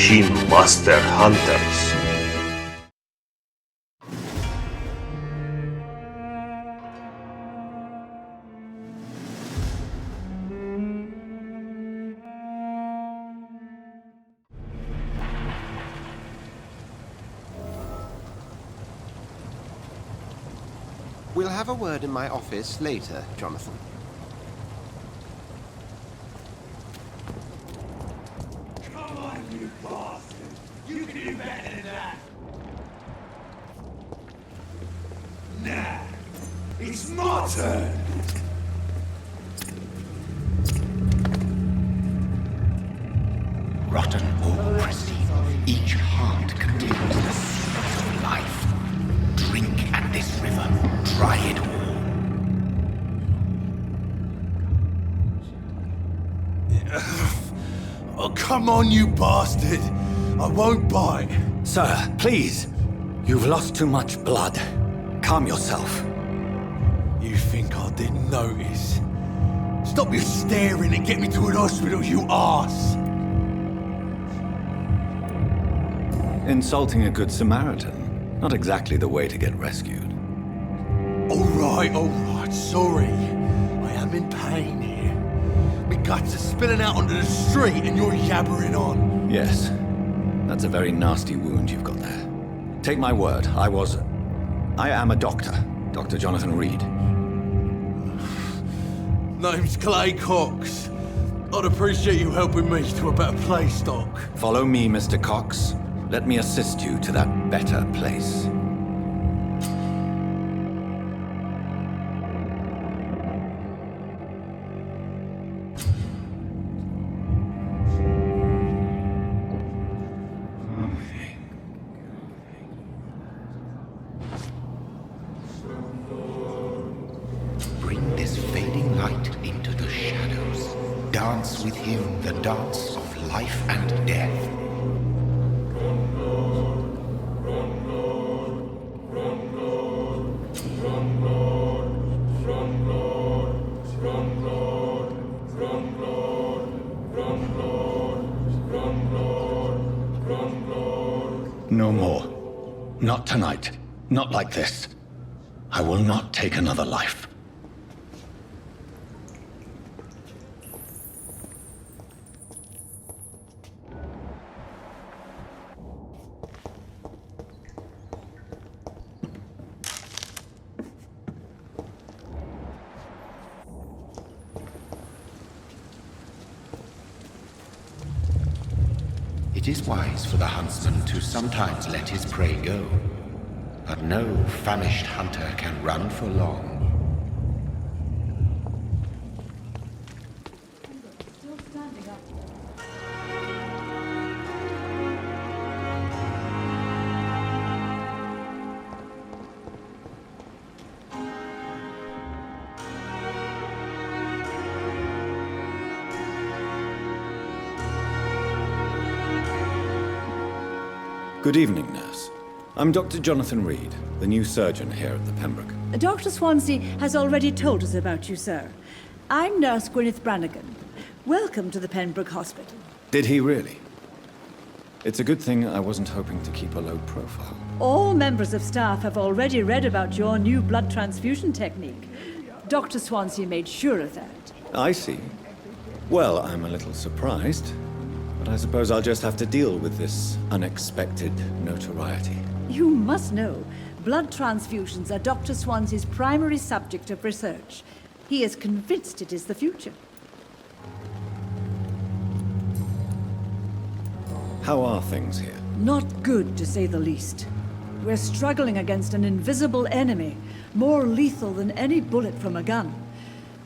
Machine Master Hunters. We'll have a word in my office later, Jonathan. Come on, you bastard! You can do better than that! Nah, it's my turn! Rotten or pristine, each heart contains the secret of life. Drink at this river, try it all. Oh, come on, you bastard! I won't bite! Sir, please. You've lost too much blood. Calm yourself. You think I didn't notice? Stop your staring and get me to an hospital, you arse! Insulting a good Samaritan. Not exactly the way to get rescued. Alright, sorry. I am in pain here. My guts are spilling out onto the street and you're yabbering on. Yes. That's a very nasty wound you've got there. Take my word, I am a doctor. Dr. Jonathan Reed. Name's Clay Cox. I'd appreciate you helping me to a better place, Doc. Follow me, Mr. Cox. Let me assist you to that better place. Bring this fading light into the shadows. Dance with him the dance of life and death. No more. Not tonight. Not like this. I will not take another life. It is wise for the huntsman to sometimes let his prey go, but no famished hunter can run for long. Good evening, nurse. I'm Dr. Jonathan Reed, the new surgeon here at the Pembroke. Dr. Swansea has already told us about you, sir. I'm Nurse Gwyneth Brannigan. Welcome to the Pembroke Hospital. Did he really? It's a good thing I wasn't hoping to keep a low profile. All members of staff have already read about your new blood transfusion technique. Dr. Swansea made sure of that. I see. Well, I'm a little surprised, but I suppose I'll just have to deal with this unexpected notoriety. You must know, blood transfusions are Dr. Swansea's primary subject of research. He is convinced it is the future. How are things here? Not good, to say the least. We're struggling against an invisible enemy, more lethal than any bullet from a gun.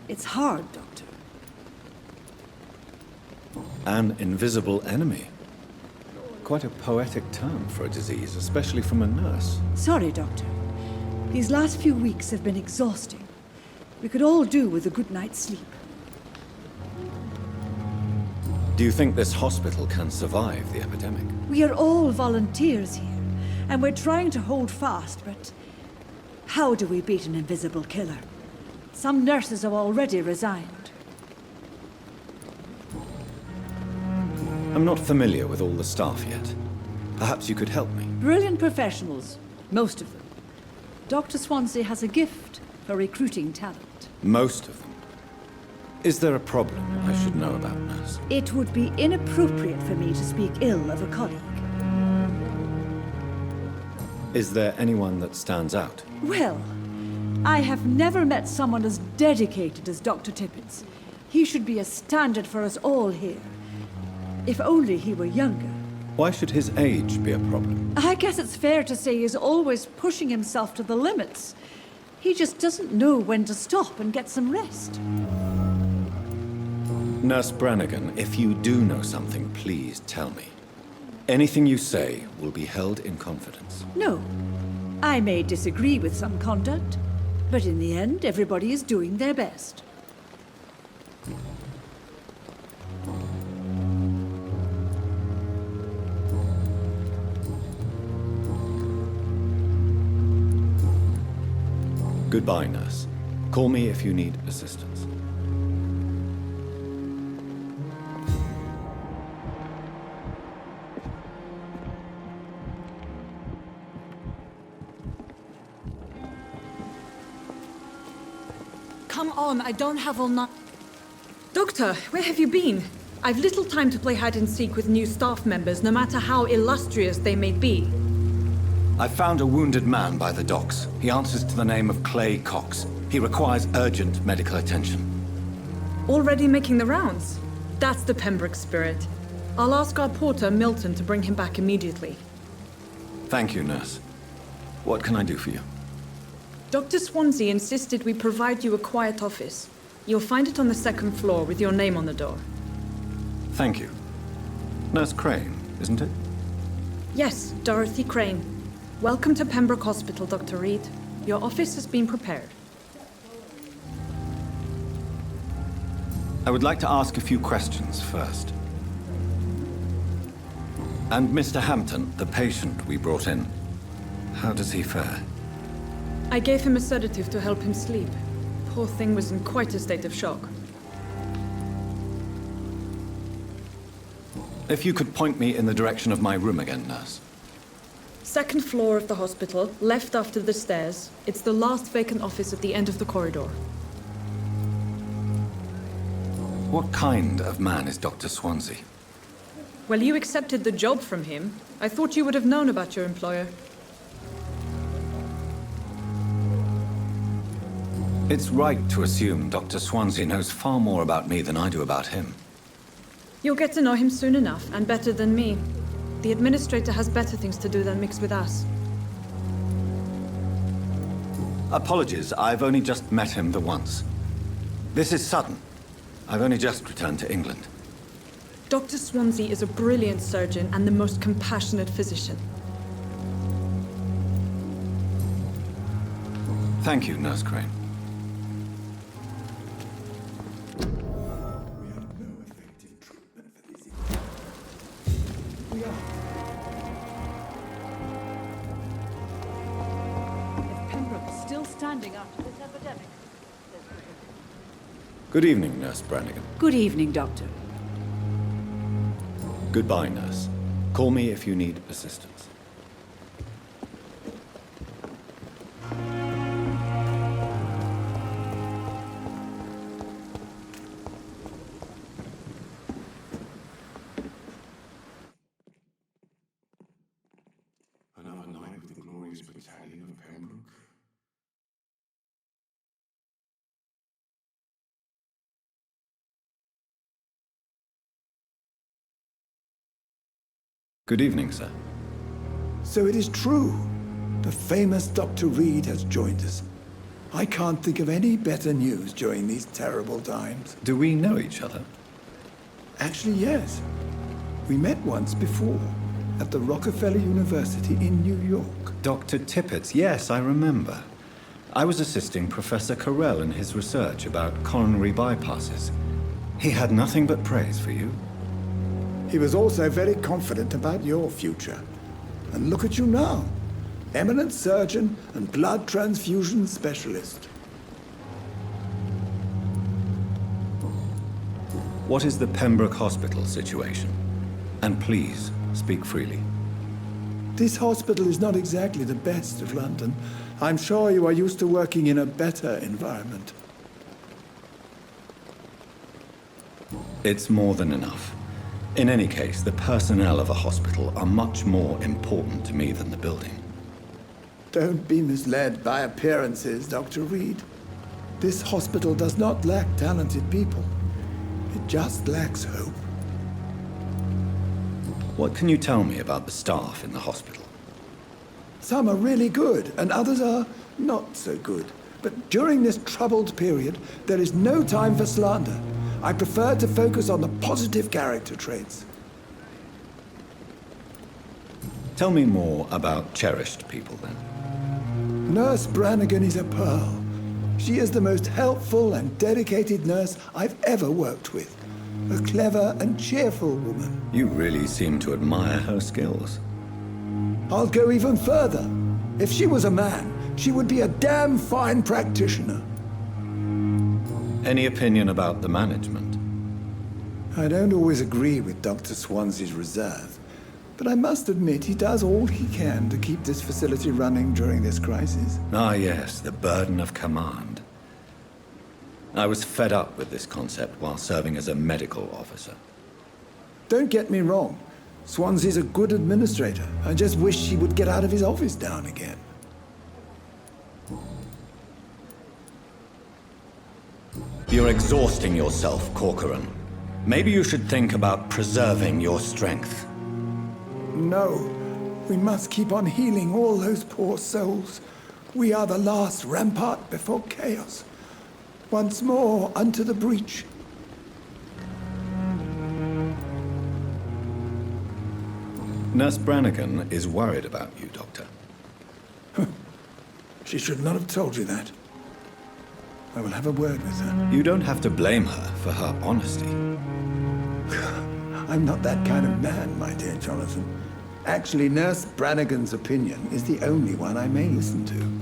It's hard, Doctor. An invisible enemy? Quite a poetic term for a disease, especially from a nurse. Sorry, Doctor. These last few weeks have been exhausting. We could all do with a good night's sleep. Do you think this hospital can survive the epidemic? We are all volunteers here, and we're trying to hold fast, but how do we beat an invisible killer? Some nurses have already resigned. I'm not familiar with all the staff yet. Perhaps you could help me. Brilliant professionals, most of them. Dr. Swansea has a gift for recruiting talent. Most of them. Is there a problem I should know about, nurse? It would be inappropriate for me to speak ill of a colleague. Is there anyone that stands out? Well, I have never met someone as dedicated as Dr. Tippett's. He should be a standard for us all here. If only he were younger. Why should his age be a problem? I guess it's fair to say he's always pushing himself to the limits. He just doesn't know when to stop and get some rest. Nurse Brannigan, if you do know something, please tell me. Anything you say will be held in confidence. No. I may disagree with some conduct, but in the end, everybody is doing their best. Goodbye, nurse. Call me if you need assistance. Come on, I don't have all night. Doctor, where have you been? I've little time to play hide and seek with new staff members, no matter how illustrious they may be. I found a wounded man by the docks. He answers to the name of Clay Cox. He requires urgent medical attention. Already making the rounds? That's the Pembroke spirit. I'll ask our porter, Milton, to bring him back immediately. Thank you, nurse. What can I do for you? Dr. Swansea insisted we provide you a quiet office. You'll find it on the second floor with your name on the door. Thank you. Nurse Crane, isn't it? Yes, Dorothy Crane. Welcome to Pembroke Hospital, Dr. Reed. Your office has been prepared. I would like to ask a few questions first. And Mr. Hampton, the patient we brought in, how does he fare? I gave him a sedative to help him sleep. Poor thing was in quite a state of shock. If you could point me in the direction of my room again, nurse. Second floor of the hospital, left after the stairs. It's the last vacant office at the end of the corridor. What kind of man is Dr. Swansea? Well, you accepted the job from him. I thought you would have known about your employer. It's right to assume Dr. Swansea knows far more about me than I do about him. You'll get to know him soon enough, and better than me. The administrator has better things to do than mix with us. Apologies, I've only just met him the once. This is sudden. I've only just returned to England. Dr. Swansea is a brilliant surgeon and the most compassionate physician. Thank you, Nurse Crane. If Pembroke is still standing after this epidemic. Good evening, Nurse Brannigan. Good evening, Doctor. Goodbye, nurse. Call me if you need assistance. Another night with the glorious battalion of Pembroke. Good evening, sir. So it is true. The famous Dr. Reed has joined us. I can't think of any better news during these terrible times. Do we know each other? Actually, yes. We met once before, at the Rockefeller University in New York. Dr. Tippett, yes, I remember. I was assisting Professor Carell in his research about coronary bypasses. He had nothing but praise for you. He was also very confident about your future. And look at you now. Eminent surgeon and blood transfusion specialist. What is the Pembroke Hospital situation? And please, speak freely. This hospital is not exactly the best of London. I'm sure you are used to working in a better environment. It's more than enough. In any case, the personnel of a hospital are much more important to me than the building. Don't be misled by appearances, Dr. Reed. This hospital does not lack talented people. It just lacks hope. What can you tell me about the staff in the hospital? Some are really good, and others are not so good. But during this troubled period, there is no time for slander. I prefer to focus on the positive character traits. Tell me more about cherished people, then. Nurse Brannigan is a pearl. She is the most helpful and dedicated nurse I've ever worked with. A clever and cheerful woman. You really seem to admire her skills. I'll go even further. If she was a man, she would be a damn fine practitioner. Any opinion about the management? I don't always agree with Dr. Swansea's reserve, but I must admit he does all he can to keep this facility running during this crisis. Ah, yes, the burden of command. I was fed up with this concept while serving as a medical officer. Don't get me wrong. Swansea's a good administrator. I just wish he would get out of his office down again. You're exhausting yourself, Corcoran. Maybe you should think about preserving your strength. No. We must keep on healing all those poor souls. We are the last rampart before chaos. Once more unto the breach. Nurse Brannigan is worried about you, Doctor. She should not have told you that. I will have a word with her. You don't have to blame her for her honesty. I'm not that kind of man, my dear Jonathan. Actually, Nurse Brannigan's opinion is the only one I may listen to.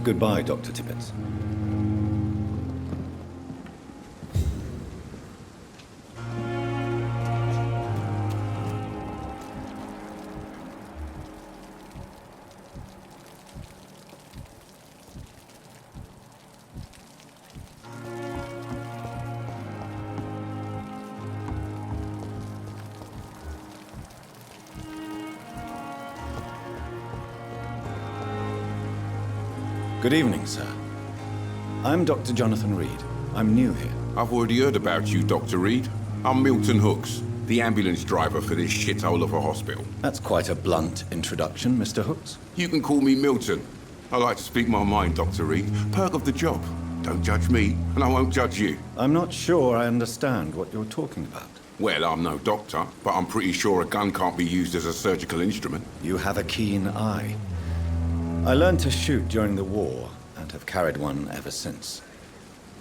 Goodbye, Dr. Tibbets. Good evening, sir. I'm Dr. Jonathan Reed. I'm new here. I've already heard about you, Dr. Reed. I'm Milton Hooks, the ambulance driver for this shithole of a hospital. That's quite a blunt introduction, Mr. Hooks. You can call me Milton. I like to speak my mind, Dr. Reed. Perk of the job. Don't judge me, and I won't judge you. I'm not sure I understand what you're talking about. Well, I'm no doctor, but I'm pretty sure a gun can't be used as a surgical instrument. You have a keen eye. I learned to shoot during the war, and have carried one ever since.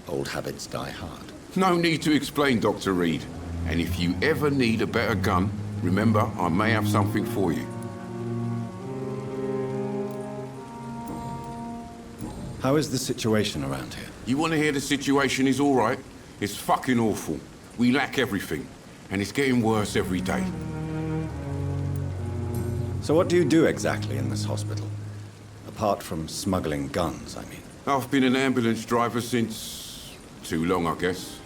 Old habits die hard. No need to explain, Dr. Reed. And if you ever need a better gun, remember, I may have something for you. How is the situation around here? You want to hear the situation is all right? It's fucking awful. We lack everything, and it's getting worse every day. So what do you do exactly in this hospital? Apart from smuggling guns, I mean. I've been an ambulance driver since... too long, I guess.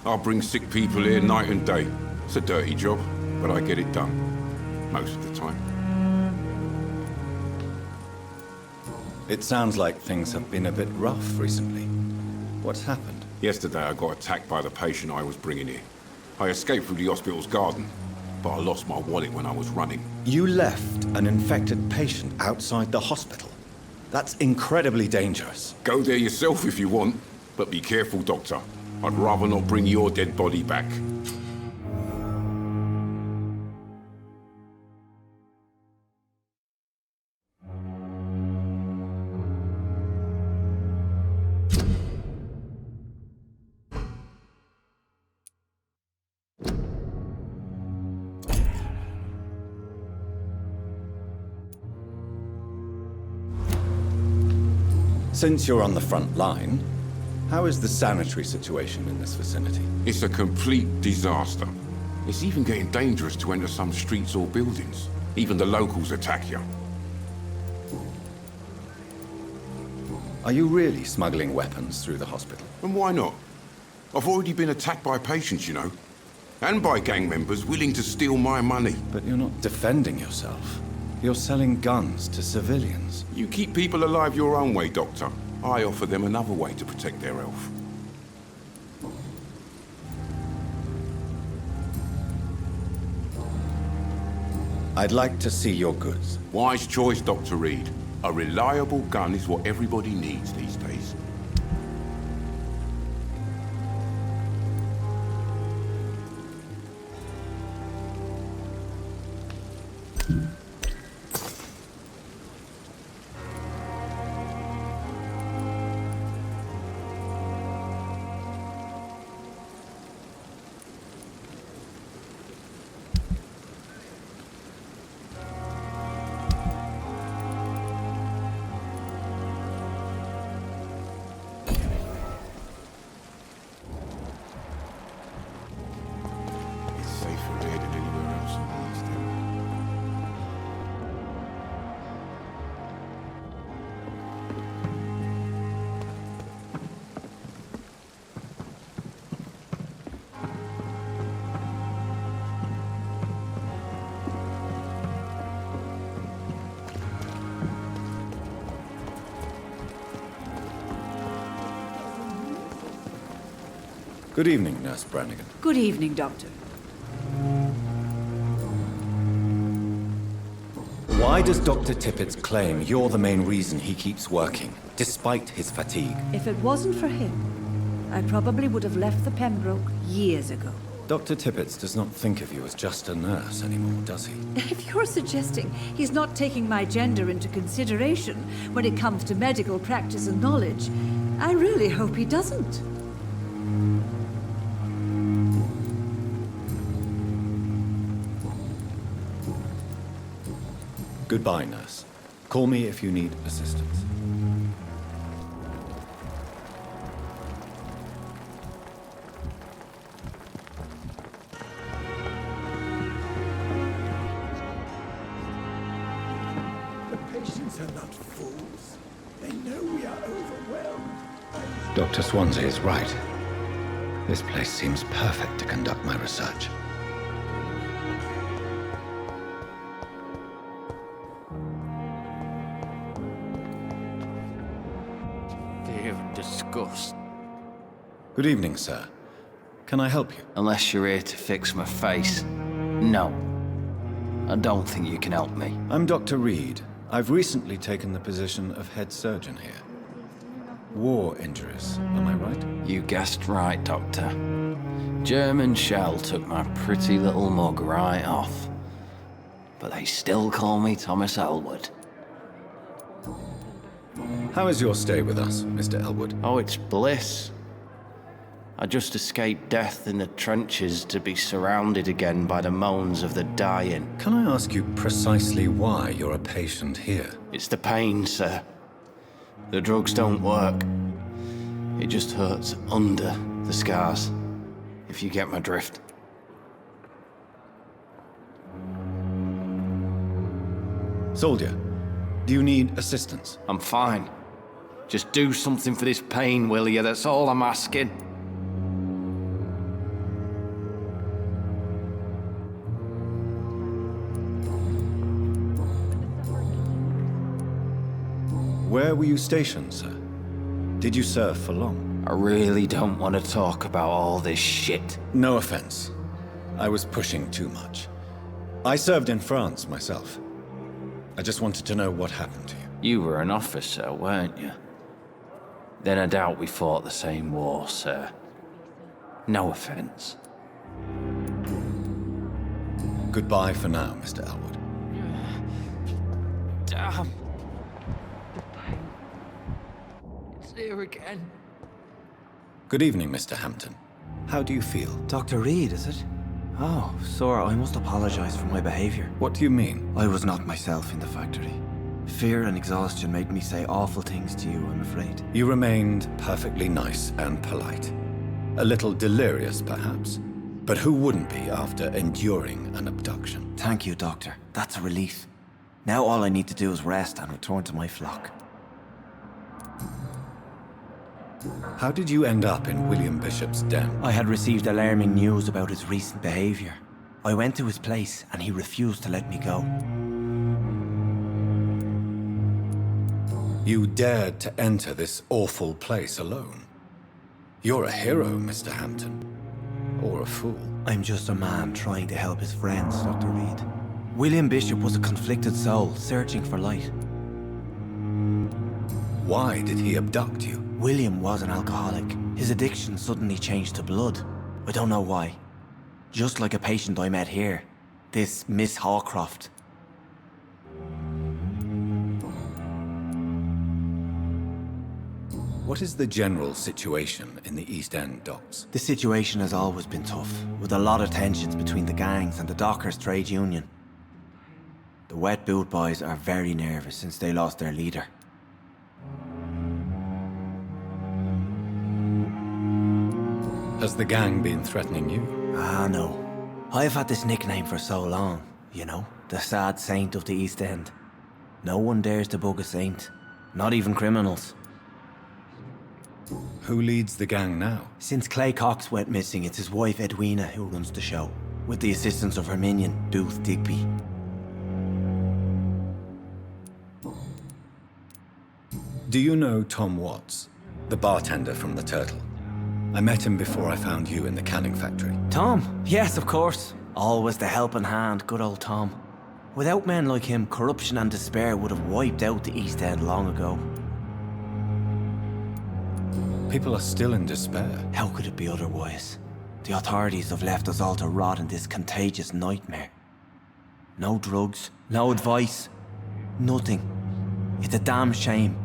I bring sick people here night and day. It's a dirty job, but I get it done. Most of the time. It sounds like things have been a bit rough recently. What's happened? Yesterday I got attacked by the patient I was bringing here. I escaped through the hospital's garden, but I lost my wallet when I was running. You left an infected patient outside the hospital? That's incredibly dangerous. Go there yourself if you want, but be careful, Doctor. I'd rather not bring your dead body back. Since you're on the front line, How is the sanitary situation in this vicinity? It's a complete disaster. It's even getting dangerous to enter some streets or buildings. Even the locals attack you. Are you really smuggling weapons through the hospital? And why not? I've already been attacked by patients, you know. And by gang members willing to steal my money. But you're not defending yourself. You're selling guns to civilians. You keep people alive your own way, Doctor. I offer them another way to protect their health. I'd like to see your goods. Wise choice, Dr. Reed. A reliable gun is what everybody needs these days. Good evening, Nurse Brannigan. Good evening, Doctor. Why does Dr. Tippett's claim you're the main reason he keeps working, despite his fatigue? If it wasn't for him, I probably would have left the Pembroke years ago. Dr. Tippett does not think of you as just a nurse anymore, does he? If you're suggesting he's not taking my gender into consideration when it comes to medical practice and knowledge, I really hope he doesn't. Goodbye, nurse. Call me if you need assistance. The patients are not fools. They know we are overwhelmed. Dr. Swansea is right. This place seems perfect to conduct my research. Disgust. Good evening, sir. Can I help you? Unless you're here to fix my face. No. I don't think you can help me. I'm Dr. Reed. I've recently taken the position of head surgeon here. War injuries, am I right? You guessed right, Doctor. German shell took my pretty little mug right off. But they still call me Thomas Elwood. How is your stay with us, Mr. Elwood? Oh, it's bliss. I just escaped death in the trenches to be surrounded again by the moans of the dying. Can I ask you precisely why you're a patient here? It's the pain, sir. The drugs don't work. It just hurts under the scars, if you get my drift. Soldier, do you need assistance? I'm fine. Just do something for this pain, will you? That's all I'm asking. Where were you stationed, sir? Did you serve for long? I really don't want to talk about all this shit. No offense. I was pushing too much. I served in France myself. I just wanted to know what happened to you. You were an officer, weren't you? Then I doubt we fought the same war, sir. No offense. Goodbye for now, Mr. Elwood. Damn. It's here again. Good evening, Mr. Hampton. How do you feel? Dr. Reed, is it? Oh, sir, I must apologize for my behavior. What do you mean? I was not myself in the factory. Fear and exhaustion made me say awful things to you, I'm afraid. You remained perfectly nice and polite. A little delirious, perhaps. But who wouldn't be after enduring an abduction? Thank you, Doctor. That's a relief. Now all I need to do is rest and return to my flock. How did you end up in William Bishop's den? I had received alarming news about his recent behavior. I went to his place and he refused to let me go. You dared to enter this awful place alone. You're a hero, Mr. Hampton. Or a fool. I'm just a man trying to help his friends, Dr. Reed. William Bishop was a conflicted soul, searching for light. Why did he abduct you? William was an alcoholic. His addiction suddenly changed to blood. I don't know why. Just like a patient I met here. This Miss Hawcroft. What is the general situation in the East End docks? The situation has always been tough, with a lot of tensions between the gangs and the dockers' trade union. The wet boot boys are very nervous since they lost their leader. Has the gang been threatening you? Ah, no. I've had this nickname for so long, you know, the sad saint of the East End. No one dares to bug a saint, not even criminals. Who leads the gang now? Since Clay Cox went missing, it's his wife Edwina who runs the show, with the assistance of her minion, Dooth Digby. Do you know Tom Watts, the bartender from the Turtle? I met him before I found you in the canning factory. Tom? Yes, of course. Always the helping hand, good old Tom. Without men like him, corruption and despair would have wiped out the East End long ago. People are still in despair. How could it be otherwise? The authorities have left us all to rot in this contagious nightmare. No drugs, no advice, nothing. It's a damn shame.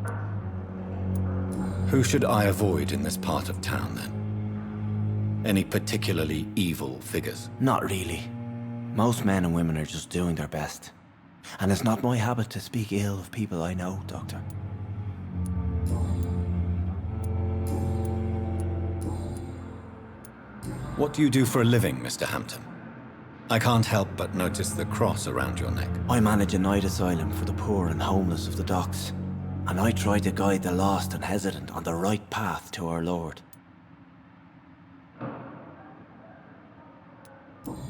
Who should I avoid in this part of town, then? Any particularly evil figures? Not really. Most men and women are just doing their best. And it's not my habit to speak ill of people I know, Doctor. What do you do for a living, Mr. Hampton? I can't help but notice the cross around your neck. I manage a night asylum for the poor and homeless of the docks. And I try to guide the lost and hesitant on the right path to our Lord.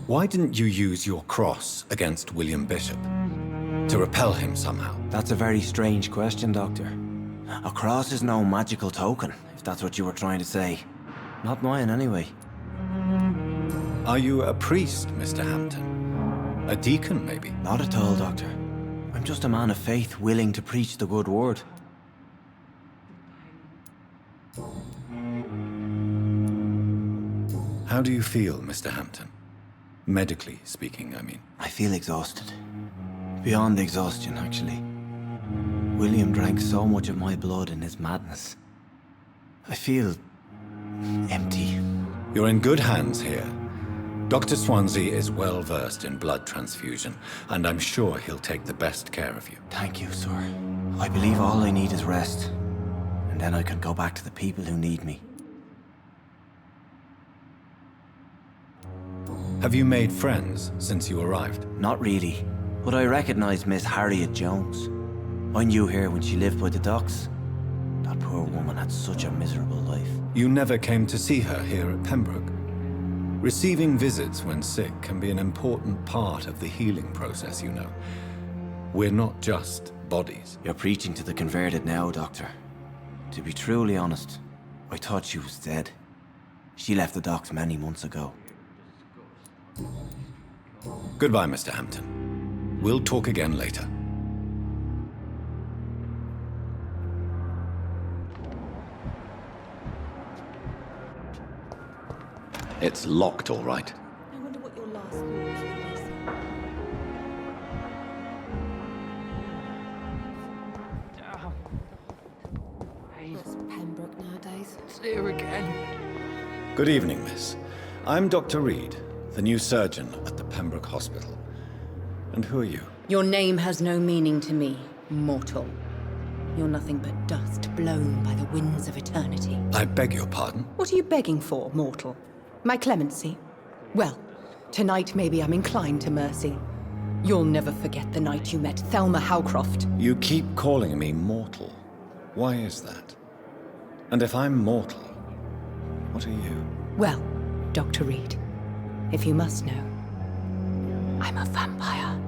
Why didn't you use your cross against William Bishop? To repel him somehow? That's a very strange question, Doctor. A cross is no magical token, if that's what you were trying to say. Not mine, anyway. Are you a priest, Mr. Hampton? A deacon, maybe? Not at all, Doctor. I'm just a man of faith willing to preach the good word. How do you feel, Mr. Hampton? Medically speaking, I mean. I feel exhausted. Beyond exhaustion, actually. William drank so much of my blood in his madness. I feel empty. You're in good hands here. Dr. Swansea is well versed in blood transfusion, and I'm sure he'll take the best care of you. Thank you, sir. I believe all I need is rest, and then I can go back to the people who need me. Have you made friends since you arrived? Not really, but I recognize Miss Harriet Jones. I knew her when she lived by the docks. That poor woman had such a miserable life. You never came to see her here at Pembroke. Receiving visits when sick can be an important part of the healing process, you know. We're not just bodies. You're preaching to the converted now, Doctor. To be truly honest, I thought she was dead. She left the docks many months ago. Goodbye, Mr. Hampton. We'll talk again later. It's locked, all right. I wonder what your last thought was. That's Pembroke nowadays. It's here again. Good evening, miss. I'm Dr. Reed, the new surgeon at the Pembroke Hospital. And who are you? Your name has no meaning to me. Mortal. You're nothing but dust blown by the winds of eternity. I beg your pardon? What are you begging for, mortal? My clemency? Well, tonight maybe I'm inclined to mercy. You'll never forget the night you met Thelma Howcroft. You keep calling me mortal. Why is that? And if I'm mortal, what are you? Well, Dr. Reed, if you must know, I'm a vampire.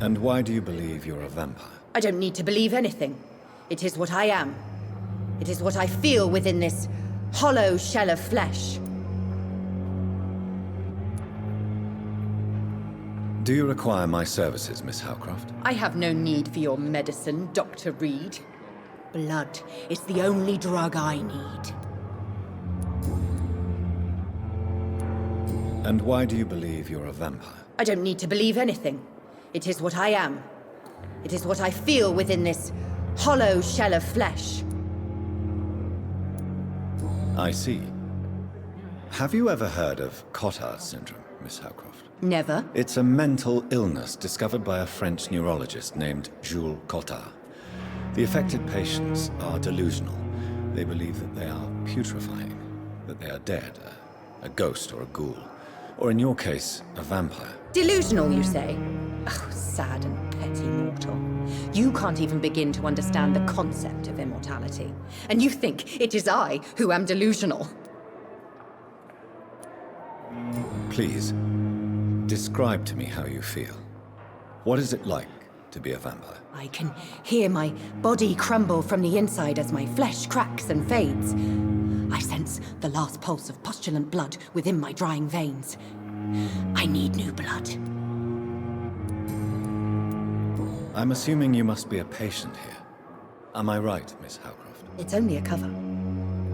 And why do you believe you're a vampire? I don't need to believe anything. It is what I am. It is what I feel within this hollow shell of flesh. Do you require my services, Miss Howcroft? I have no need for your medicine, Dr. Reed. Blood is the only drug I need. And why do you believe you're a vampire? I don't need to believe anything. It is what I am. It is what I feel within this hollow shell of flesh. I see. Have you ever heard of Cotard syndrome, Miss Howcroft? Never. It's a mental illness discovered by a French neurologist named Jules Cotard. The affected patients are delusional. They believe that they are putrefying, that they are dead, a ghost or a ghoul, or in your case, a vampire. Delusional, you say? Oh, sad and petty mortal. You can't even begin to understand the concept of immortality. And you think it is I who am delusional. Please, describe to me how you feel. What is it like to be a vampire? I can hear my body crumble from the inside as my flesh cracks and fades. I sense the last pulse of postulant blood within my drying veins. I need new blood. I'm assuming you must be a patient here. Am I right, Miss Howcroft? It's only a cover.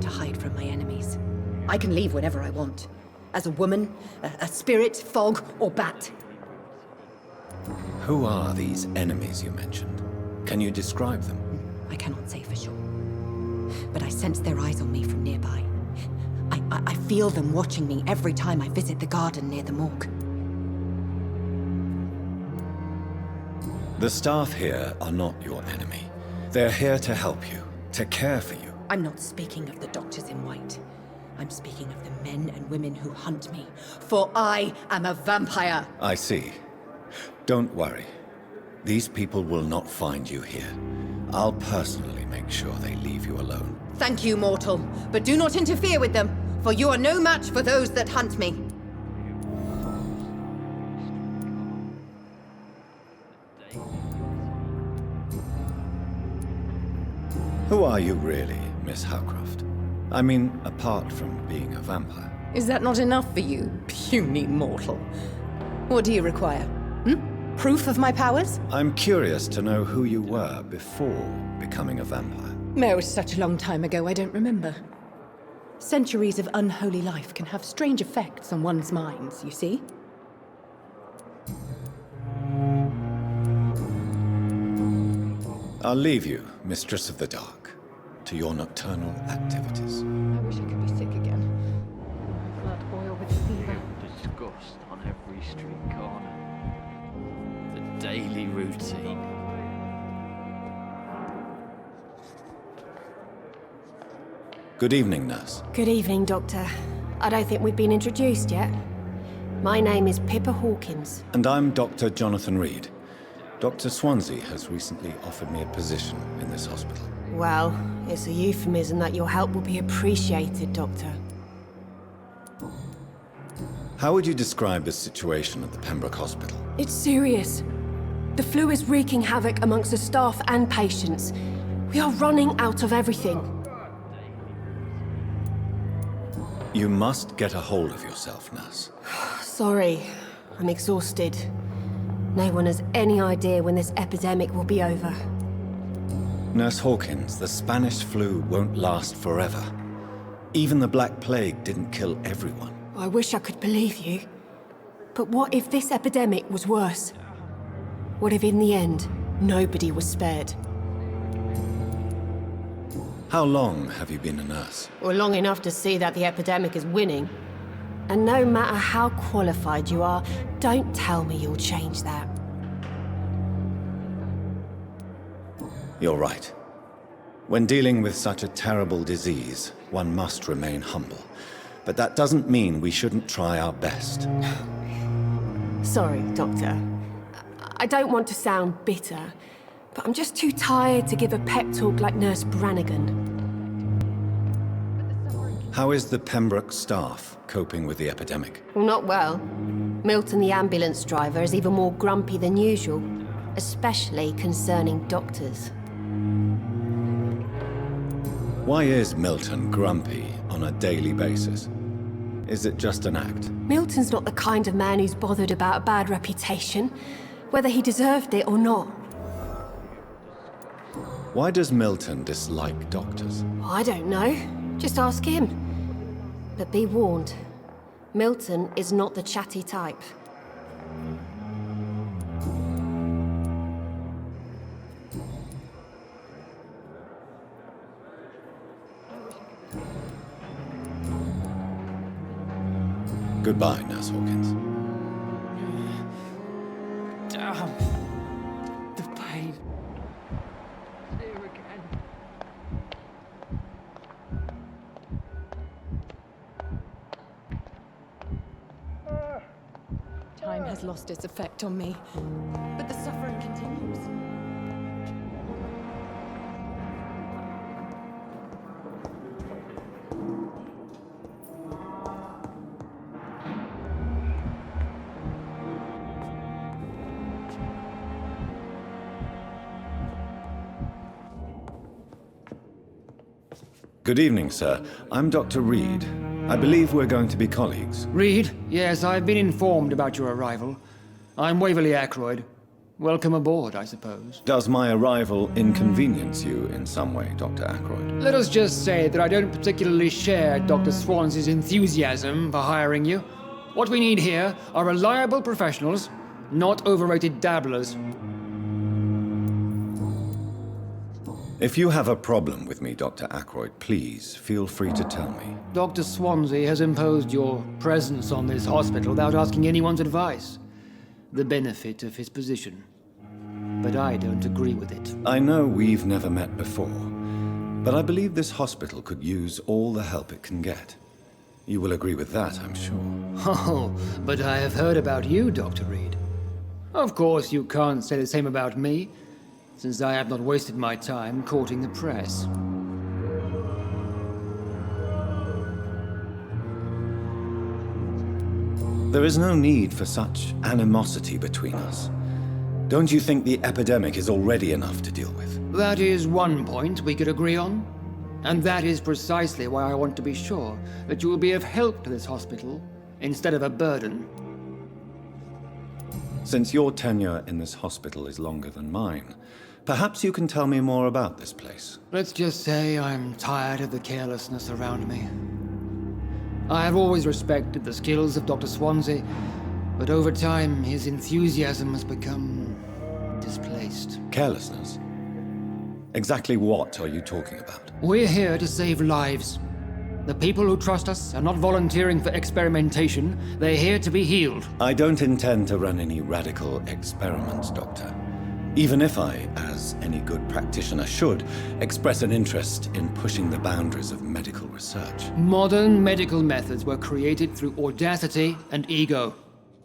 To hide from my enemies. I can leave whenever I want. As a woman, a spirit, fog, or bat. Who are these enemies you mentioned? Can you describe them? I cannot say for sure. But I sense their eyes on me from nearby. I feel them watching me every time I visit the garden near the morgue. The staff here are not your enemy. They're here to help you, to care for you. I'm not speaking of the doctors in white. I'm speaking of the men and women who hunt me. For I am a vampire! I see. Don't worry. These people will not find you here. I'll personally make sure they leave you alone. Thank you, mortal. But do not interfere with them, for you are no match for those that hunt me. Who are you really, Miss Howcroft? I mean, apart from being a vampire. Is that not enough for you, puny mortal? What do you require? Proof of my powers? I'm curious to know who you were before becoming a vampire. It was such a long time ago, I don't remember. Centuries of unholy life can have strange effects on one's minds, you see? I'll leave you, Mistress of the Dark, to your nocturnal activities. I wish I could be sick again. Blood oil with fever. Disgust on every street corner. The daily routine. Good evening, nurse. Good evening, Doctor. I don't think we've been introduced yet. My name is Pippa Hawkins. And I'm Dr. Jonathan Reed. Dr. Swansea has recently offered me a position in this hospital. Well, it's a euphemism that your help will be appreciated, Doctor. How would you describe the situation at the Pembroke Hospital? It's serious. The flu is wreaking havoc amongst the staff and patients. We are running out of everything. You must get a hold of yourself, nurse. Sorry, I'm exhausted. No one has any idea when this epidemic will be over. Nurse Hawkins, the Spanish flu won't last forever. Even the Black Plague didn't kill everyone. I wish I could believe you. But what if this epidemic was worse? What if in the end, nobody was spared? How long have you been a nurse? Well, long enough to see that the epidemic is winning. And no matter how qualified you are, don't tell me you'll change that. You're right. When dealing with such a terrible disease, one must remain humble. But that doesn't mean we shouldn't try our best. Sorry, Doctor. I don't want to sound bitter, but I'm just too tired to give a pep talk like Nurse Brannigan. How is the Pembroke staff coping with the epidemic? Well, not well. Milton, the ambulance driver, is even more grumpy than usual, especially concerning doctors. Why is Milton grumpy on a daily basis? Is it just an act? Milton's not the kind of man who's bothered about a bad reputation, whether he deserved it or not. Why does Milton dislike doctors? I don't know. Just ask him. But be warned, Milton is not the chatty type. Goodbye, Nurse Hawkins. Damn. The pain. Here again. Time has lost its effect on me, but the suffering continues. Good evening, sir. I'm Dr. Reed. I believe we're going to be colleagues. Reed? Yes, I've been informed about your arrival. I'm Waverly Ackroyd. Welcome aboard, I suppose. Does my arrival inconvenience you in some way, Dr. Ackroyd? Let us just say that I don't particularly share Dr. Swans's enthusiasm for hiring you. What we need here are reliable professionals, not overrated dabblers. If you have a problem with me, Dr. Ackroyd, please feel free to tell me. Dr. Swansea has imposed your presence on this hospital without asking anyone's advice. The benefit of his position. But I don't agree with it. I know we've never met before, but I believe this hospital could use all the help it can get. You will agree with that, I'm sure. Oh, but I have heard about you, Dr. Reed. Of course, you can't say the same about me, since I have not wasted my time courting the press. There is no need for such animosity between us. Don't you think the epidemic is already enough to deal with? That is one point we could agree on. And that is precisely why I want to be sure that you will be of help to this hospital, instead of a burden. Since your tenure in this hospital is longer than mine, perhaps you can tell me more about this place. Let's just say I'm tired of the carelessness around me. I have always respected the skills of Dr. Swansea, but over time his enthusiasm has become displaced. Carelessness? Exactly what are you talking about? We're here to save lives. The people who trust us are not volunteering for experimentation. They're here to be healed. I don't intend to run any radical experiments, Doctor. Even if I, as any good practitioner should, express an interest in pushing the boundaries of medical research. Modern medical methods were created through audacity and ego.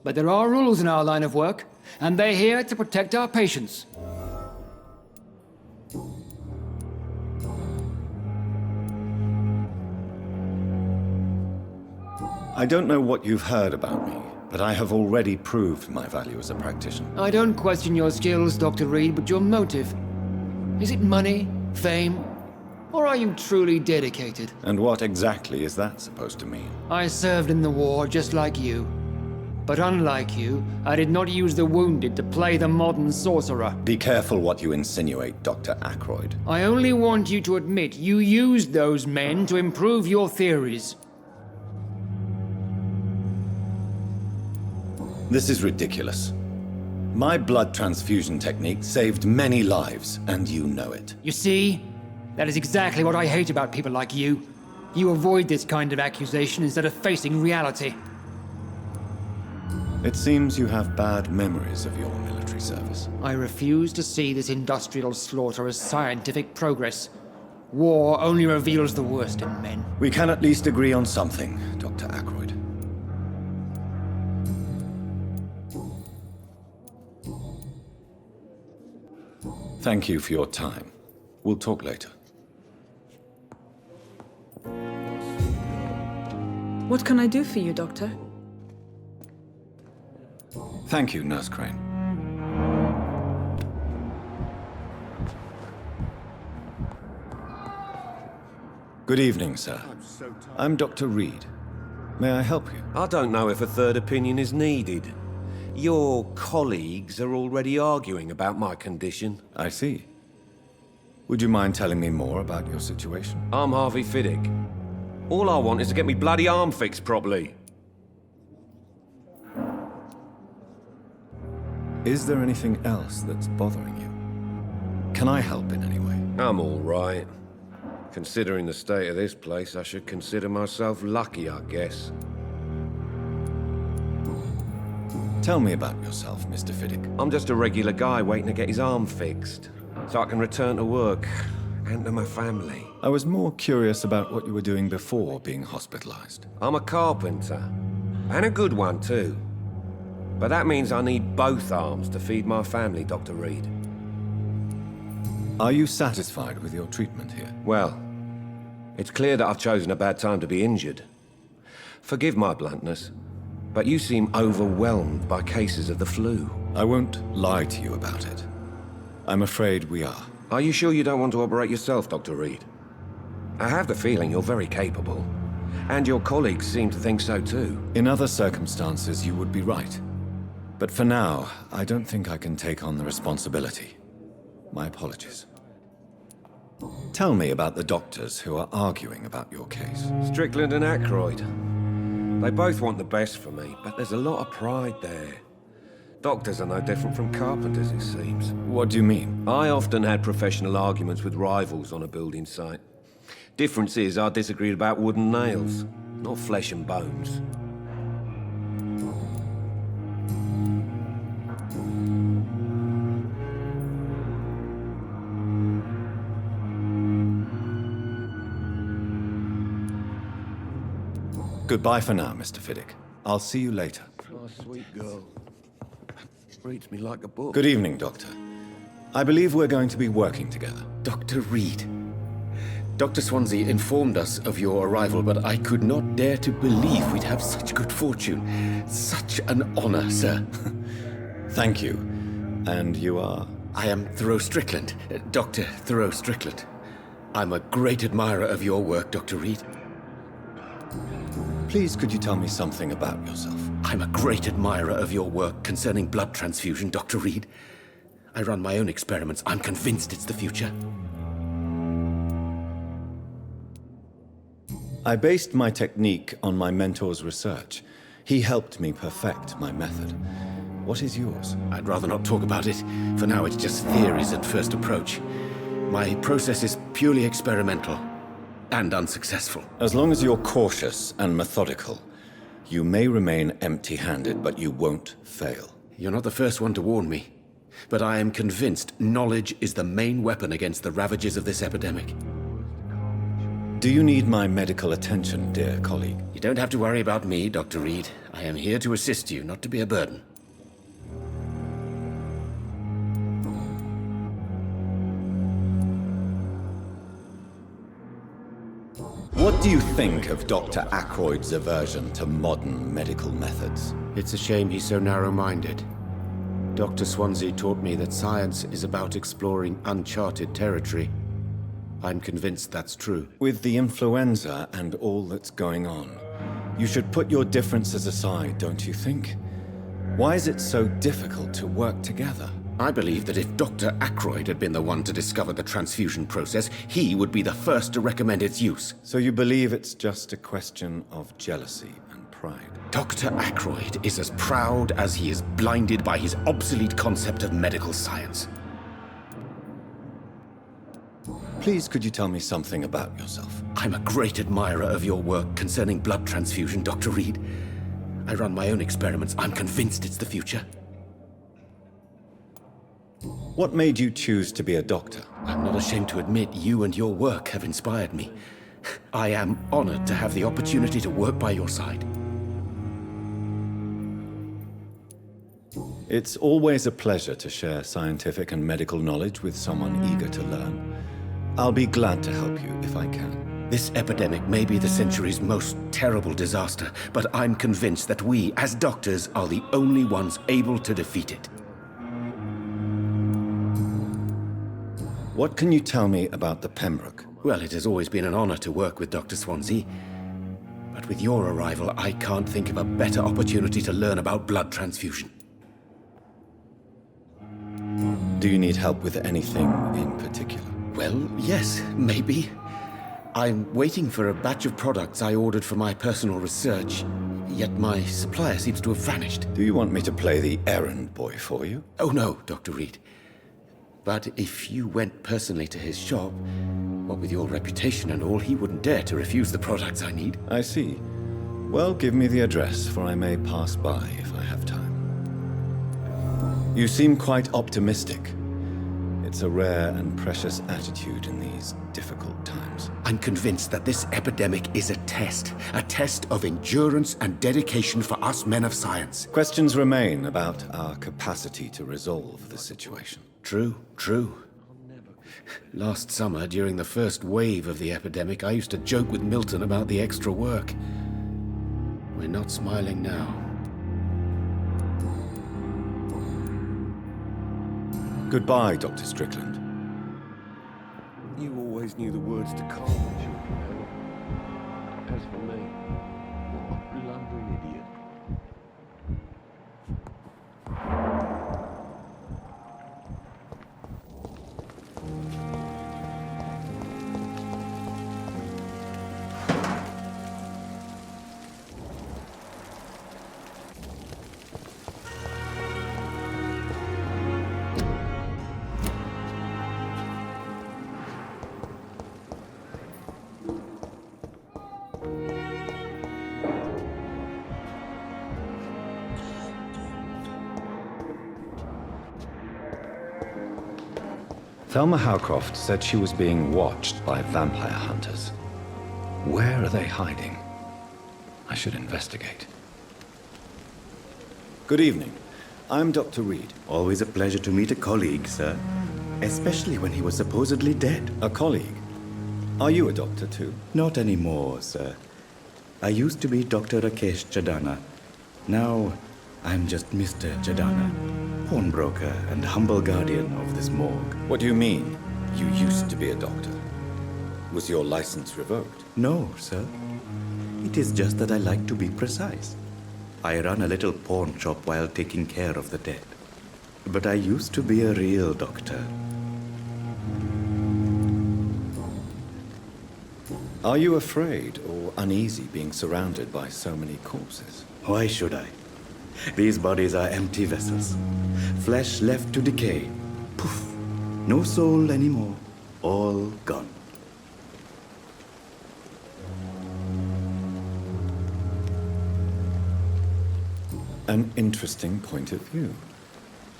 But there are rules in our line of work, and they're here to protect our patients. I don't know what you've heard about me, but I have already proved my value as a practitioner. I don't question your skills, Dr. Reed, but your motive. Is it money, fame, or are you truly dedicated? And what exactly is that supposed to mean? I served in the war just like you. But unlike you, I did not use the wounded to play the modern sorcerer. Be careful what you insinuate, Dr. Ackroyd. I only want you to admit you used those men to improve your theories. This is ridiculous. My blood transfusion technique saved many lives, and you know it. You see? That is exactly what I hate about people like you. You avoid this kind of accusation instead of facing reality. It seems you have bad memories of your military military service. I refuse to see this industrial slaughter as scientific progress. War only reveals the worst in men. We can at least agree on something, Dr. Ackroyd. Thank you for your time. We'll talk later. What can I do for you, Doctor? Thank you, Nurse Crane. Good evening, sir. I'm Dr. Reed. May I help you? I don't know if a third opinion is needed. Your colleagues are already arguing about my condition. I see. Would you mind telling me more about your situation? I'm Harvey Fiddick. All I want is to get me bloody arm fixed properly. Is there anything else that's bothering you? Can I help in any way? I'm all right. Considering the state of this place, I should consider myself lucky, I guess. Tell me about yourself, Mr. Fiddick. I'm just a regular guy waiting to get his arm fixed, so I can return to work and to my family. I was more curious about what you were doing before being hospitalized. I'm a carpenter, and a good one too. But that means I need both arms to feed my family, Dr. Reed. Are you satisfied with your treatment here? Well, it's clear that I've chosen a bad time to be injured. Forgive my bluntness, but you seem overwhelmed by cases of the flu. I won't lie to you about it. I'm afraid we are. Are you sure you don't want to operate yourself, Dr. Reed? I have the feeling you're very capable, and your colleagues seem to think so too. In other circumstances, you would be right. But for now, I don't think I can take on the responsibility. My apologies. Tell me about the doctors who are arguing about your case. Strickland and Ackroyd. They both want the best for me, but there's a lot of pride there. Doctors are no different from carpenters, it seems. What do you mean? I often had professional arguments with rivals on a building site. Difference is, I disagreed about wooden nails, not flesh and bones. Goodbye for now, Mr. Fiddick. I'll see you later. Oh, sweet girl. Reads me like a book. Good evening, Doctor. I believe we're going to be working together. Dr. Reed. Dr. Swansea informed us of your arrival, but I could not dare to believe we'd have such good fortune. Such an honor, sir. Thank you. And you are? I am Thoreau Strickland, Dr. Thoreau Strickland. I'm a great admirer of your work, Dr. Reed. Please, could you tell me something about yourself? I'm a great admirer of your work concerning blood transfusion, Dr. Reed. I run my own experiments. I'm convinced it's the future. I based my technique on my mentor's research. He helped me perfect my method. What is yours? I'd rather not talk about it. For now, it's just theories at first approach. My process is purely experimental. And unsuccessful. As long as you're cautious and methodical, you may remain empty-handed, but you won't fail. You're not the first one to warn me, but I am convinced knowledge is the main weapon against the ravages of this epidemic. Do you need my medical attention, dear colleague? You don't have to worry about me, Dr. Reed. I am here to assist you, not to be a burden. What do you think of Dr. Ackroyd's aversion to modern medical methods? It's a shame he's so narrow-minded. Dr. Swansea taught me that science is about exploring uncharted territory. I'm convinced that's true. With the influenza and all that's going on, you should put your differences aside, don't you think? Why is it so difficult to work together? I believe that if Dr. Ackroyd had been the one to discover the transfusion process, he would be the first to recommend its use. So you believe it's just a question of jealousy and pride? Dr. Ackroyd is as proud as he is blinded by his obsolete concept of medical science. Please, could you tell me something about yourself? I'm a great admirer of your work concerning blood transfusion, Dr. Reed. I run my own experiments. I'm convinced it's the future. What made you choose to be a doctor? I'm not ashamed to admit you and your work have inspired me. I am honored to have the opportunity to work by your side. It's always a pleasure to share scientific and medical knowledge with someone eager to learn. I'll be glad to help you if I can. This epidemic may be the century's most terrible disaster, but I'm convinced that we, as doctors, are the only ones able to defeat it. What can you tell me about the Pembroke? Well, it has always been an honor to work with Dr. Swansea. But with your arrival, I can't think of a better opportunity to learn about blood transfusion. Do you need help with anything in particular? Well, yes, maybe. I'm waiting for a batch of products I ordered for my personal research, yet my supplier seems to have vanished. Do you want me to play the errand boy for you? Oh no, Dr. Reed. But if you went personally to his shop, what with your reputation and all, he wouldn't dare to refuse the products I need. I see. Well, give me the address, for I may pass by if I have time. You seem quite optimistic. It's a rare and precious attitude in these difficult times. I'm convinced that this epidemic is a test of endurance and dedication for us men of science. Questions remain about our capacity to resolve the situation. True. Last summer, during the first wave of the epidemic, I used to joke with Milton about the extra work. We're not smiling now. Goodbye, Dr. Strickland. You always knew the words to calm you. As for me, what a blundering idiot. Thelma Howcroft said she was being watched by vampire hunters. Where are they hiding? I should investigate. Good evening. I'm Dr. Reed. Always a pleasure to meet a colleague, sir. Especially when he was supposedly dead. A colleague? Are you a doctor too? Not anymore, sir. I used to be Dr. Rakesh Chadana. Now, I'm just Mr. Chadana, pawnbroker and humble guardian of this morgue. What do you mean, you used to be a doctor? Was your license revoked? No, sir. It is just that I like to be precise. I run a little pawn shop while taking care of the dead. But I used to be a real doctor. Are you afraid or uneasy being surrounded by so many corpses? Why should I? These bodies are empty vessels. Flesh left to decay. Poof. No soul anymore. All gone. An interesting point of view.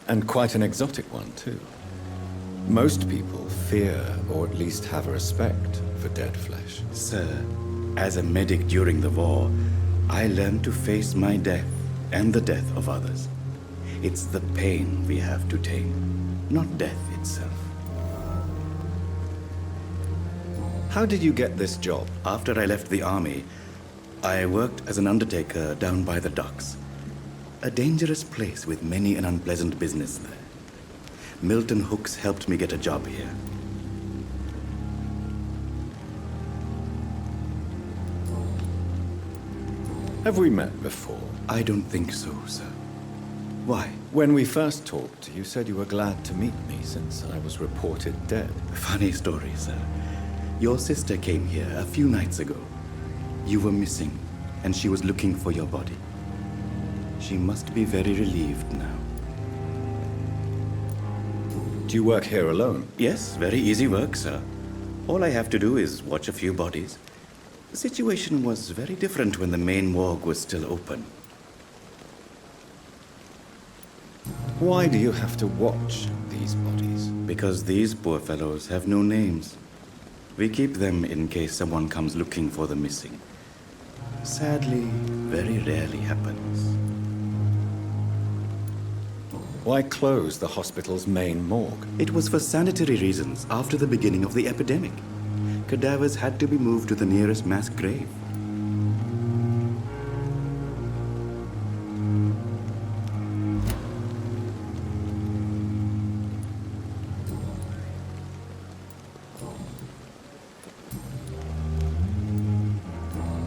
And quite an exotic one, too. Most people fear, or at least have a respect, for dead flesh. Sir, as a medic during the war, I learned to face my death and the death of others. It's the pain we have to tame, not death itself. How did you get this job? After I left the army, I worked as an undertaker down by the docks. A dangerous place with many an unpleasant business there. Milton Hooks helped me get a job here. Have we met before? I don't think so, sir. Why? When we first talked, you said you were glad to meet me since I was reported dead. Funny story, sir. Your sister came here a few nights ago. You were missing, and she was looking for your body. She must be very relieved now. Do you work here alone? Yes, very easy work, sir. All I have to do is watch a few bodies. The situation was very different when the main morgue was still open. Why do you have to watch the these bodies? Because these poor fellows have no names. We keep them in case someone comes looking for the missing. Sadly, very rarely happens. Why close the hospital's main morgue? It was for sanitary reasons after the beginning of the epidemic. Cadavers had to be moved to the nearest mass grave.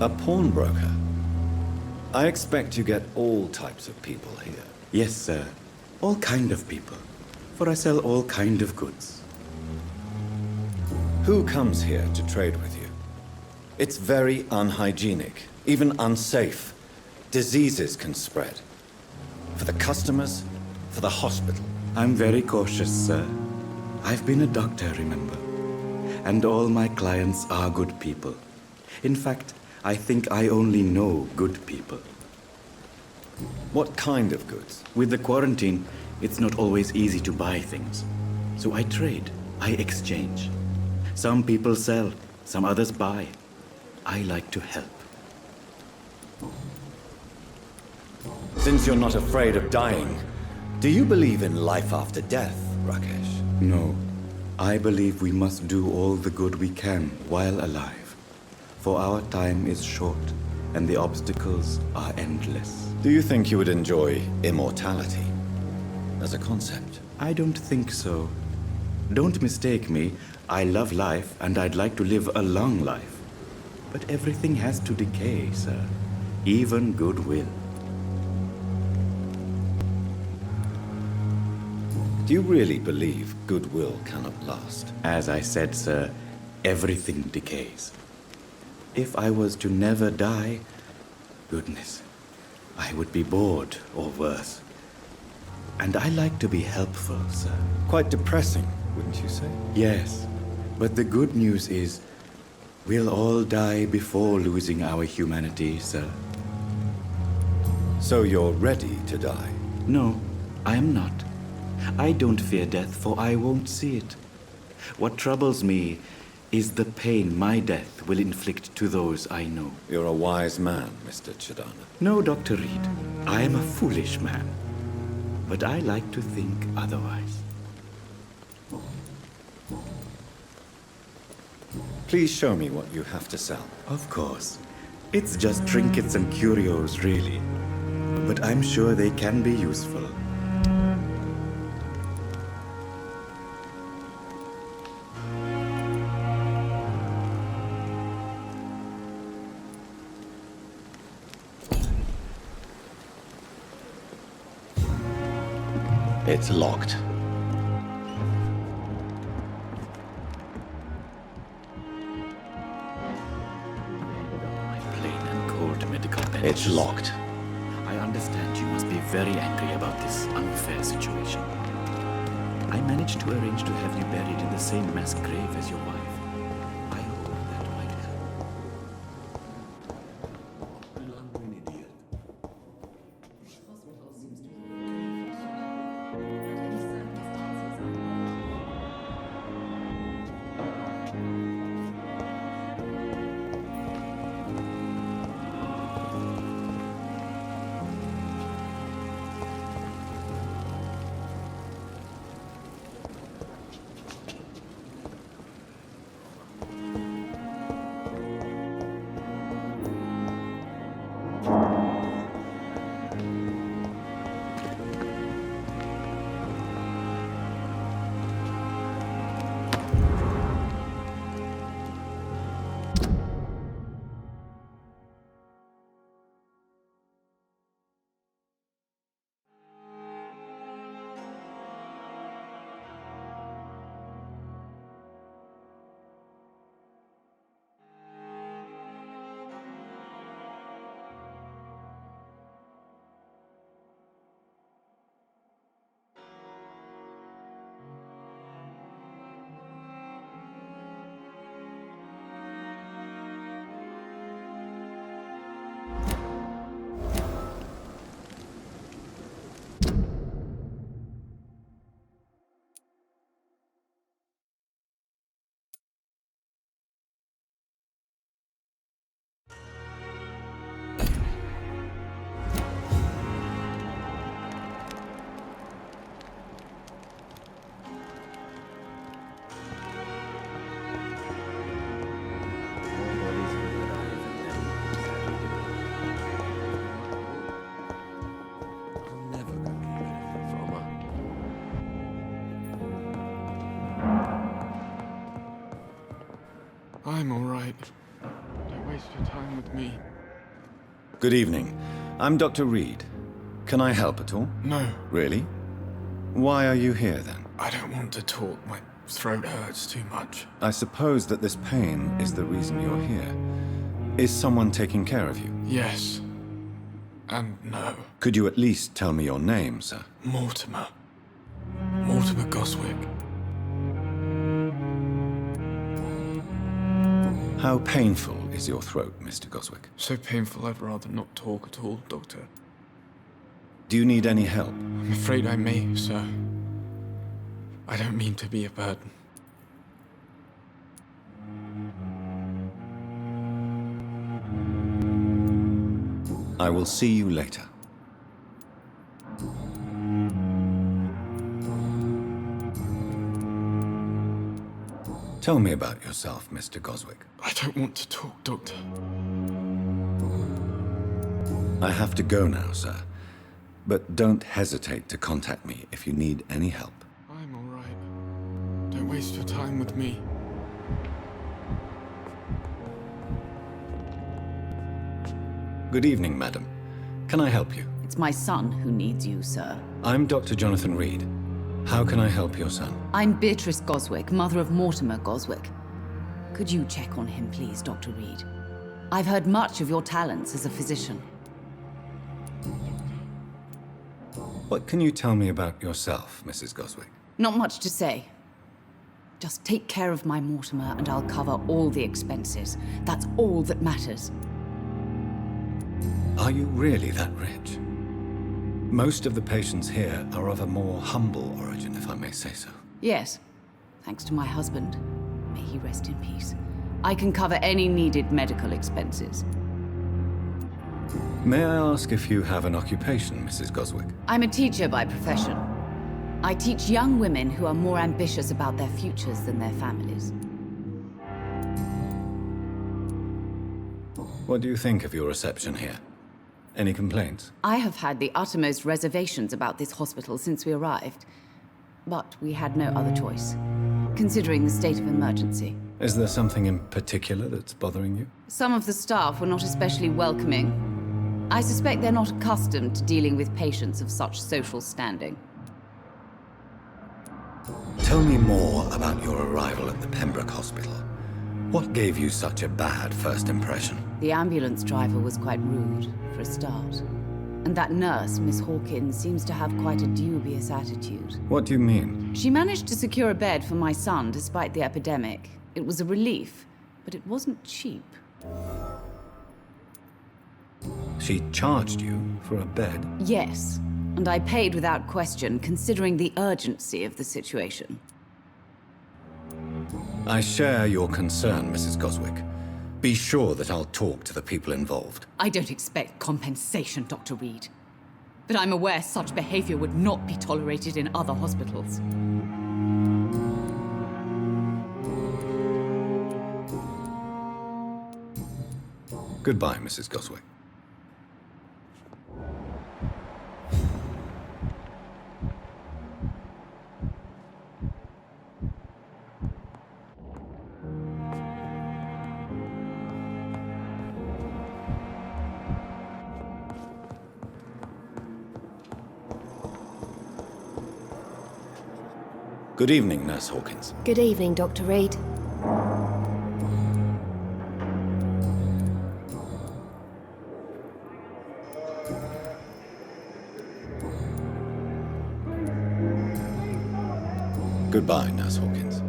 A pawnbroker? I expect you get all types of people here. Yes, sir. All kind of people. For I sell all kind of goods. Who comes here to trade with you? It's very unhygienic, even unsafe. Diseases can spread. For the customers, for the hospital. I'm very cautious, sir. I've been a doctor, remember? And all my clients are good people. In fact, I think I only know good people. What kind of goods? With the quarantine, it's not always easy to buy things. So I trade, I exchange. Some people sell, some others buy. I like to help. Since you're not afraid of dying, do you believe in life after death, Rakesh? No. I believe we must do all the good we can while alive. For our time is short, and the obstacles are endless. Do you think you would enjoy immortality as a concept? I don't think so. Don't mistake me. I love life, and I'd like to live a long life. But everything has to decay, sir. Even goodwill. Do you really believe goodwill cannot last? As I said, sir, everything decays. If I was to never die, goodness, I would be bored or worse. And I like to be helpful, sir. Quite depressing, wouldn't you say? Yes, but the good news is we'll all die before losing our humanity, sir. So you're ready to die? No, I am not. I don't fear death, for I won't see it. What troubles me is the pain my death will inflict to those I know. You're a wise man, Mr. Chidana. No, Dr. Reed. I am a foolish man. But I like to think otherwise. Please show me what you have to sell. Of course. It's just trinkets and curios, really. But I'm sure they can be useful. It's locked. Plain and cold medical benefits. It's locked. I understand you must be very angry about this unfair situation. I managed to arrange to have you buried in the same mass grave as your wife. I hope that might help. I'm all right. Don't waste your time with me. Good evening. I'm Dr. Reed. Can I help at all? No. Really? Why are you here, then? I don't want to talk. My throat hurts too much. I suppose that this pain is the reason you're here. Is someone taking care of you? Yes. And no. Could you at least tell me your name, sir? Mortimer. Mortimer Goswick. How painful is your throat, Mr. Goswick? So painful I'd rather not talk at all, Doctor. Do you need any help? I'm afraid I may, sir. I don't mean to be a burden. I will see you later. Tell me about yourself, Mr. Goswick. I don't want to talk, Doctor. I have to go now, sir. But don't hesitate to contact me if you need any help. I'm all right. Don't waste your time with me. Good evening, madam. Can I help you? It's my son who needs you, sir. I'm Dr. Jonathan Reed. How can I help your son? I'm Beatrice Goswick, mother of Mortimer Goswick. Could you check on him, please, Dr. Reed? I've heard much of your talents as a physician. What can you tell me about yourself, Mrs. Goswick? Not much to say. Just take care of my Mortimer and I'll cover all the expenses. That's all that matters. Are you really that rich? Most of the patients here are of a more humble origin, if I may say so. Yes, thanks to my husband. May he rest in peace. I can cover any needed medical expenses. May I ask if you have an occupation, Mrs. Goswick? I'm a teacher by profession. I teach young women who are more ambitious about their futures than their families. What do you think of your reception here? Any complaints? I have had the uttermost reservations about this hospital since we arrived. But we had no other choice, considering the state of emergency. Is there something in particular that's bothering you? Some of the staff were not especially welcoming. I suspect they're not accustomed to dealing with patients of such social standing. Tell me more about your arrival at the Pembroke Hospital. What gave you such a bad first impression? The ambulance driver was quite rude, for a start. And that nurse, Miss Hawkins, seems to have quite a dubious attitude. What do you mean? She managed to secure a bed for my son despite the epidemic. It was a relief, but it wasn't cheap. She charged you for a bed? Yes, and I paid without question, considering the urgency of the situation. I share your concern, Mrs. Goswick. Be sure that I'll talk to the people involved. I don't expect compensation, Dr. Reed. But I'm aware such behavior would not be tolerated in other hospitals. Goodbye, Mrs. Goswick. Good evening, Nurse Hawkins. Good evening, Dr. Reed. Goodbye, Nurse Hawkins.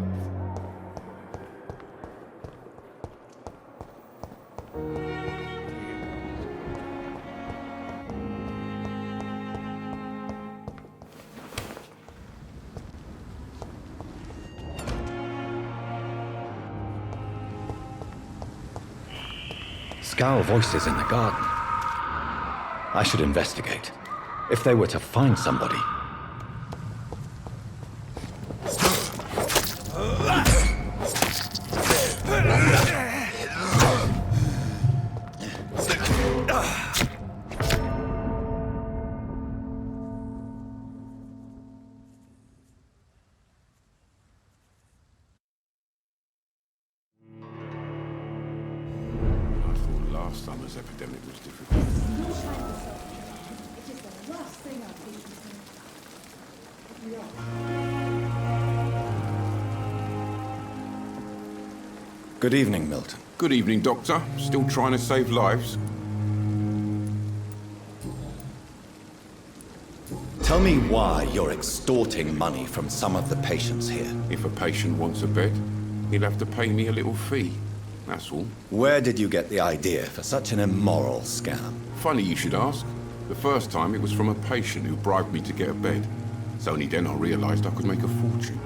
Scowl voices in the garden. I should investigate. If they were to find somebody. Last summer's epidemic was difficult. It is the last thing I've Good evening, Milton. Good evening, Doctor. Still trying to save lives? Tell me why you're extorting money from some of the patients here. If a patient wants a bed, he'll have to pay me a little fee. That's all. Where did you get the idea for such an immoral scam? Funny you should ask. The first time it was from a patient who bribed me to get a bed. It's only then I realized I could make a fortune.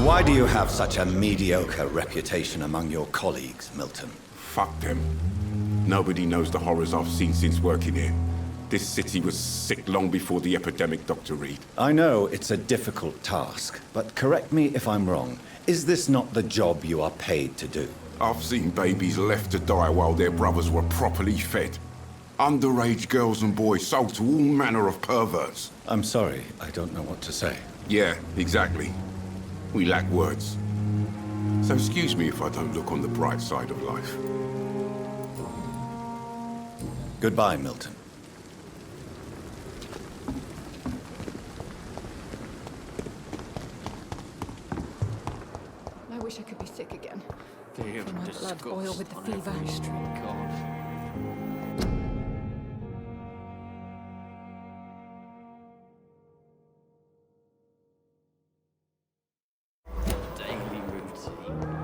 Why do you have such a mediocre reputation among your colleagues, Milton? Fuck them. Nobody knows the horrors I've seen since working here. This city was sick long before the epidemic, Dr. Reed. I know it's a difficult task, but correct me if I'm wrong. Is this not the job you are paid to do? I've seen babies left to die while their brothers were properly fed. Underage girls and boys sold to all manner of perverts. I'm sorry, I don't know what to say. Yeah, exactly. We lack words. So excuse me if I don't look on the bright side of life. Goodbye, Milton. I wish I could be sick again. Feel My blood boil with the fever. Daily routine.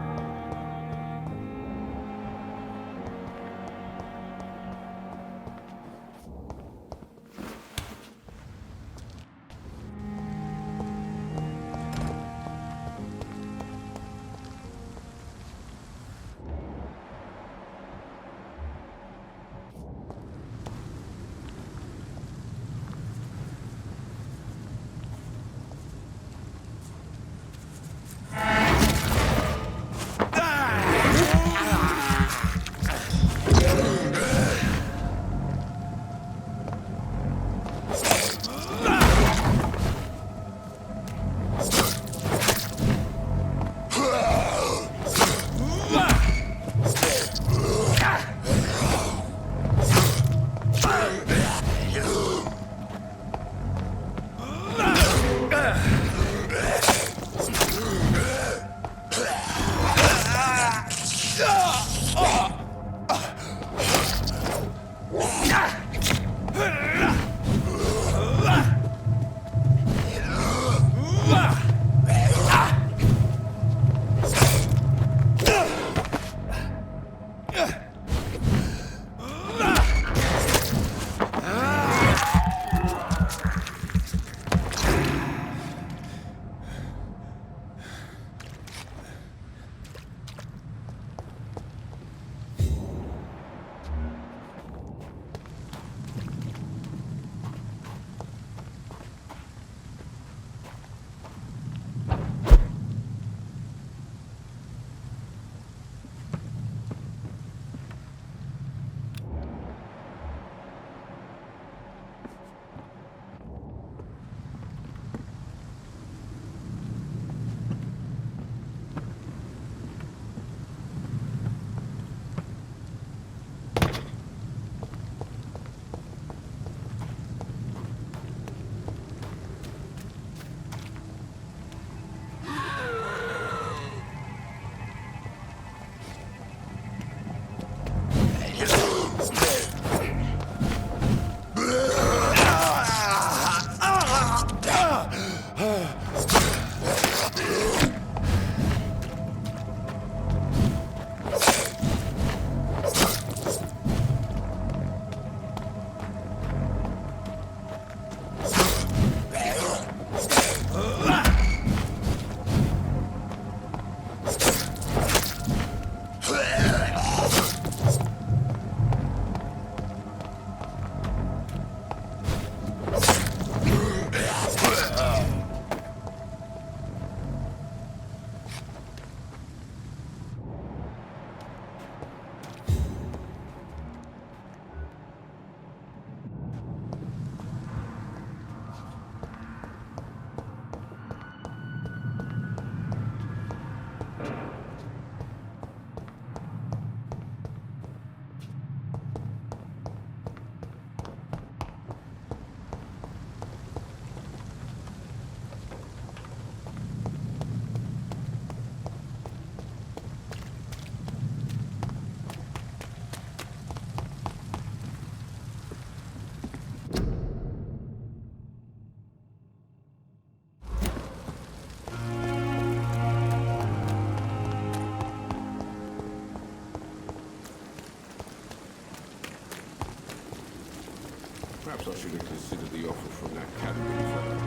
I should have considered the offer from that category fellow.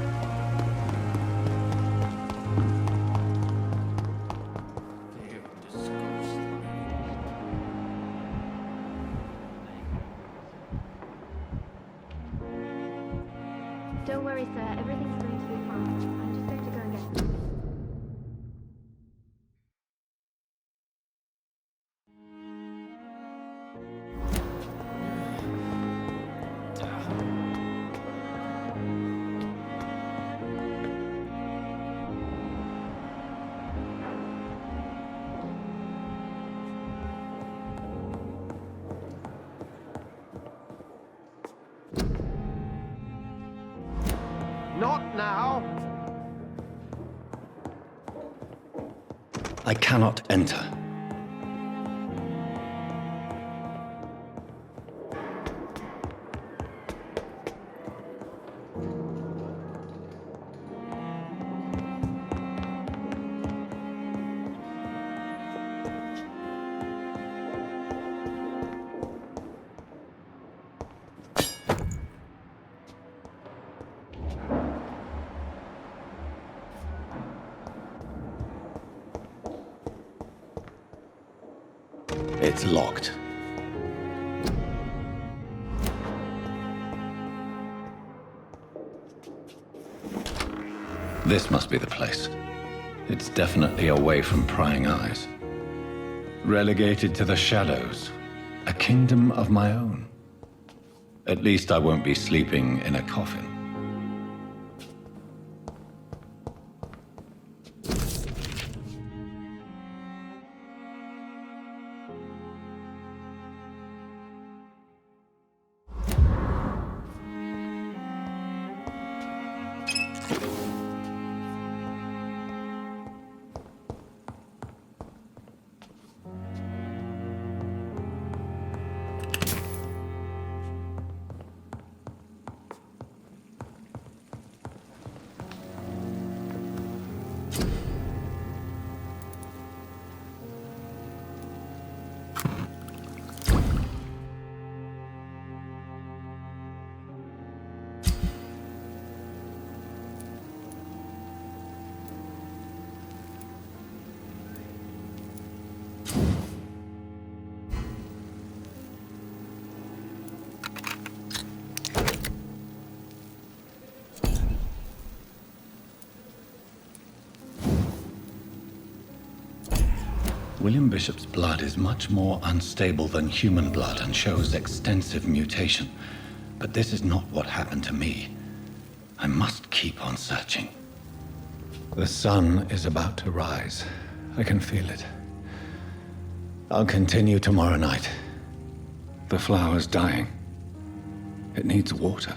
Don't worry, sir. Everything's going to be fine. I'm just going to go and get them. Not now! I cannot enter. It's locked. This must be the place. It's definitely away from prying eyes. Relegated to the shadows. A kingdom of my own. At least I won't be sleeping in a coffin. William Bishop's blood is much more unstable than human blood and shows extensive mutation. But this is not what happened to me. I must keep on searching. The sun is about to rise. I can feel it. I'll continue tomorrow night. The flower's dying. It needs water.